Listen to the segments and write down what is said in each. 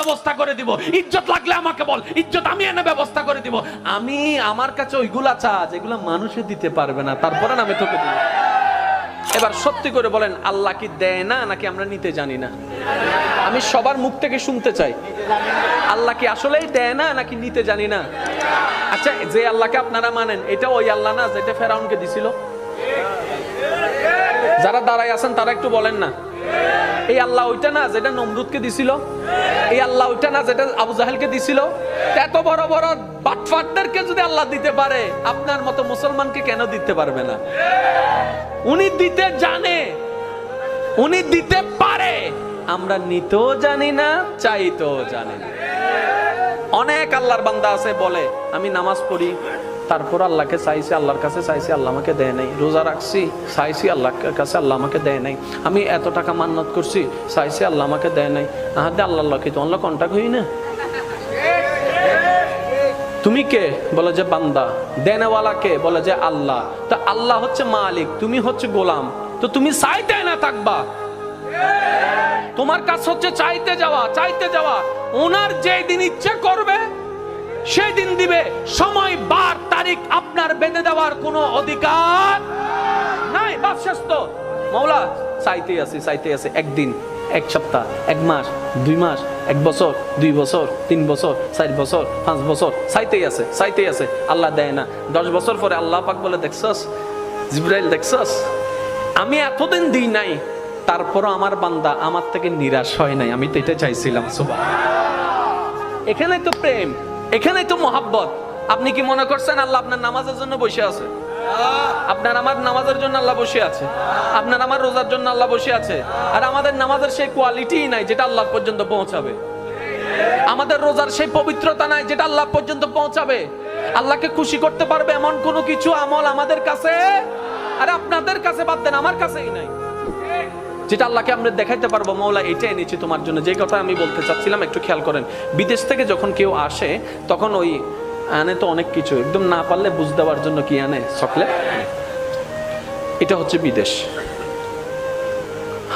ব্যবস্থা করে দিব, ইজ্জত লাগলে আমাকে বল, ইজ্জত আমি এনে ব্যবস্থা করে দিব। আমি আমার কাছে ওইগুলা চা যেগুলা মানুষে দিতে পারবে না, তারপরে আমি তোকে দিব। এবার সত্যি করে বলেন, আল্লাহ কি দেয় না নাকি আমরা নিতে জানি না? আমি সবার মুখ থেকে শুনতে চাই, আল্লাহ কি আসলেই দেয় না নাকি নিতে জানি না? আচ্ছা, যে আল্লাহকে আপনারা মানেন, এটা ওই আল্লাহ না যেটা ফেরাউনকে দিছিল? যারা দাঁড়ায় আছেন তারা একটু বলেন না, এই আল্লাহ ওইটা না যেটা নমরুদকে দিছিল? এই আল্লাহ ওইটা না যেটা আবু জাহেলকে দিছিল? এত বড় বড় বাটফাটদেরকে যদি আল্লাহ দিতে পারে, আপনার মতো মুসলমানকে কেন দিতে পারবে না? উনি দিতে জানে, উনি দিতে পারে, আমরা নিতেও জানি না, চাইতেও জানি না। অনেক আল্লাহর বান্দা আছে বলে, আমি নামাজ পড়ি, তারপর আল্লাহকে চাইছি, আল্লাহর কাছে চাইছি, আল্লাহ আমাকে দেয় নাই। রোজা রাখছি, চাইছি আল্লাহর কাছে, আল্লাহ আমাকে দেয় নাই। আমি এত টাকা মান্নত করছি, চাইছি, আল্লাহ আমাকে দেয় নাই। আহাদে আল্লাহ কি তো আল্লাহ কন্টাক্ট হই না? তুমি কে? বলে যে বান্দা। দেনেওয়ালা কে? বলে যে আল্লাহ। তো আল্লাহ হচ্ছে মালিক, তুমি হচ্ছে গোলাম, তো তুমি চাইতে না থাকবা। তোমার কাজ হচ্ছে চাইতে যাওয়া, চাইতে যাওয়া। ওনার যেই দিন ইচ্ছে করবে সেই দিন দিবে। সময়, বার, তারিখ আপনার বেঁধে দেওয়ার কোনো অধিকার নাই। বাস শেষ তো। মাওলা চাইতে আছে, চাইতে আছে। একদিন, এক সপ্তাহ, এক মাস, 2 মাস, 1 বছর, 2 বছর, 3 বছর, 4 বছর, 5 বছর, চাইতেই আছে, চাইতেই আছে। আল্লাহ দেয় না। 10 বছর পরে আল্লাহ পাক বলে, দেখছস জিবরাইল, দেখছস আমি এতদিন দিই নাই, তারপরও আমার বান্দা আমার থেকে নিরাশ হয় নাই। আমি তো এটা চাইছিলাম। সুবহানাল্লাহ। এখানেই তো প্রেম, এখানেই তো মহাব্বত। আপনি কি মনে করছেন আল্লাহ আপনার নামাজের জন্য বসে আছে? আপনার আমার নামাজের জন্য আল্লাহ বসে আছে, আপনার আমার রোজার জন্য আল্লাহ বসে আছে। আর আমাদের নামাজের সেই কোয়ালিটি নাই যেটা আল্লাহ পর্যন্ত পৌঁছাবে। আমাদের রোজার সেই পবিত্রতা নাই যেটা আল্লাহ পর্যন্ত পৌঁছাবে। আল্লাহকে খুশি করতে পারবে এমন কোনো কিছু আমল আমাদের কাছে, আর আপনাদের কাছে বাদ দেন, আমার কাছেই নাই, যেটা আল্লাহকে আমরা দেখাইতে পারবো মওলা এটা এনেছি তোমার জন্য। যে কথা আমি বলতে চাচ্ছিলাম, একটু খেয়াল করেন। বিদেশ থেকে যখন কেউ আসে তখন ওই আনে তো অনেক কিছু, একদম না পারলে বুঝ দেওয়ার জন্য কি আনে? চকলেট। এটা হচ্ছে বিদেশ।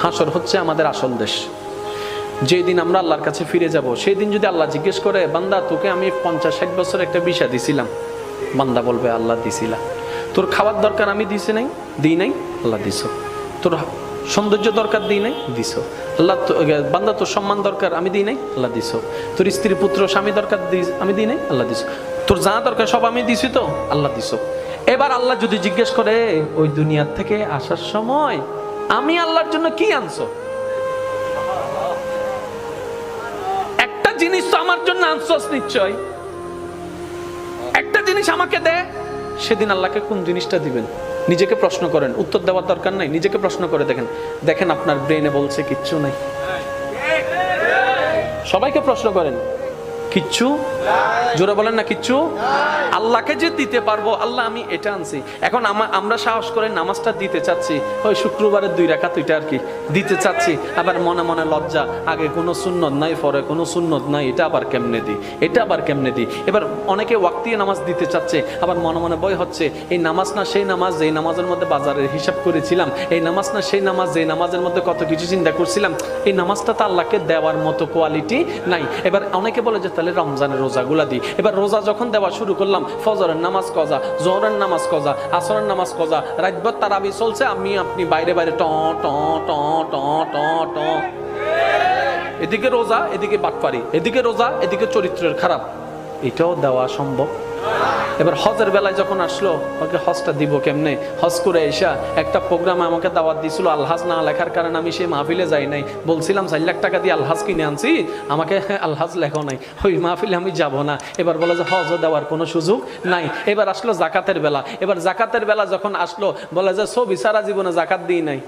হাসর হচ্ছে আমাদের আসল দেশ। যেদিন আমরা আল্লাহর কাছে ফিরে যাব, সেই দিন যদি আল্লাহ জিজ্ঞেস করে, বান্দা তোকে আমি 50-60 বছর একটা ভিসা দিছিলাম, বান্দা বলবে আল্লাহ দিছিলাম। তোর খাওয়ার দরকার আমি দিছি নাই? দিই নাই? আল্লাহ দিছো। তোর সৌন্দর্য দরকার দিই নাই? দিছো। আল্লাহ বান্দা তোর সম্মান দরকার আমি দিই নাই? আল্লাহ দিছো। তোর স্ত্রী, পুত্র, স্বামী দরকার আমি দিই নাই? আল্লাহ দিছো। তোর যা দরকার সব আমি দিছি তো? আল্লাহ দিছো। এবার আল্লাহ যদি জিজ্ঞেস করে, ওই দুনিয়ার থেকে আসার সময় আমি আল্লাহর জন্য কি আনছো? একটা জিনিস তো আমার জন্য আনছস নিশ্চয়, একটা জিনিস আমাকে দে। সেদিন আল্লাহকে কোন জিনিসটা দিবেন? নিজেকে প্রশ্ন করেন, উত্তর দেওয়ার দরকার নাই, নিজেকে প্রশ্ন করে দেখেন। দেখেন আপনার ব্রেনে বলছে কিচ্ছু নাই। সবাইকে প্রশ্ন করেন, কিচ্ছু? জোরে বলেন না কিচ্ছু? আল্লাহকে যে দিতে পারবো, আল্লাহ আমি এটা আনছি। এখন আমরা সাহস করে নামাজটা দিতে চাচ্ছি, ওই শুক্রবারের 2 রাকাত ওইটা আর কি দিতে চাচ্ছি। আবার মনে মনে লজ্জা, আগে কোনো সুন্নত নাই, পরে কোনো সুন্নত নাই, এটা আবার কেমনে দিই, এটা আবার কেমনে দিই। এবার অনেকে ওয়াক্তিয়া নামাজ দিতে চাচ্ছে, আবার মনে মনে ভয় হচ্ছে, এই নামাজ না সেই নামাজ যেই নামাজের মধ্যে বাজারের হিসাব করেছিলাম, এই নামাজ না সেই নামাজ যেই নামাজের মধ্যে কত কিছু চিন্তা করছিলাম, এই নামাজটা তো আল্লাহকে দেওয়ার মতো কোয়ালিটি নাই। এবার অনেকে বলে যে তাহলে রমজানের রোজাগুলা দিই। এবার রোজা যখন দেওয়া শুরু করলাম, ফজরের নামাজ কজা, জোহরের নামাজ কজা, আসরের নামাজ কজা, রাতভর তারাবি চলছে, আমি আপনি বাইরে বাইরে ট ট ট ট ট ট, এদিকে রোজা, এদিকে বাটপারি, এদিকে রোজা, এদিকে চরিত্রের খারাপ। এটাও দেওয়া সম্ভব? এবার হজের বেলায় যখন আসলো, ওকে হজটা দিব কেমনে? হজ করে এসা একটা প্রোগ্রামে আমাকে দাওয়াত দিছিল, আলহাজ না লেখার কারণে আমি সেই মাহফিলে যাই নাই। বলছিলাম 4 লাখ টাকা দিয়ে আলহাজ কিনে আনছি, আমাকে আলহাজ লেখো নাই, ওই মাহফিলে আমি যাব না। এবার বলে যে হজও দেওয়ার কোনো সুযোগ নাই। এবার আসলো জাকাতের বেলা। এবার জাকাতের বেলা যখন আসলো, বলে যে ছবি সারা জীবনে জাকাত দিই নাই।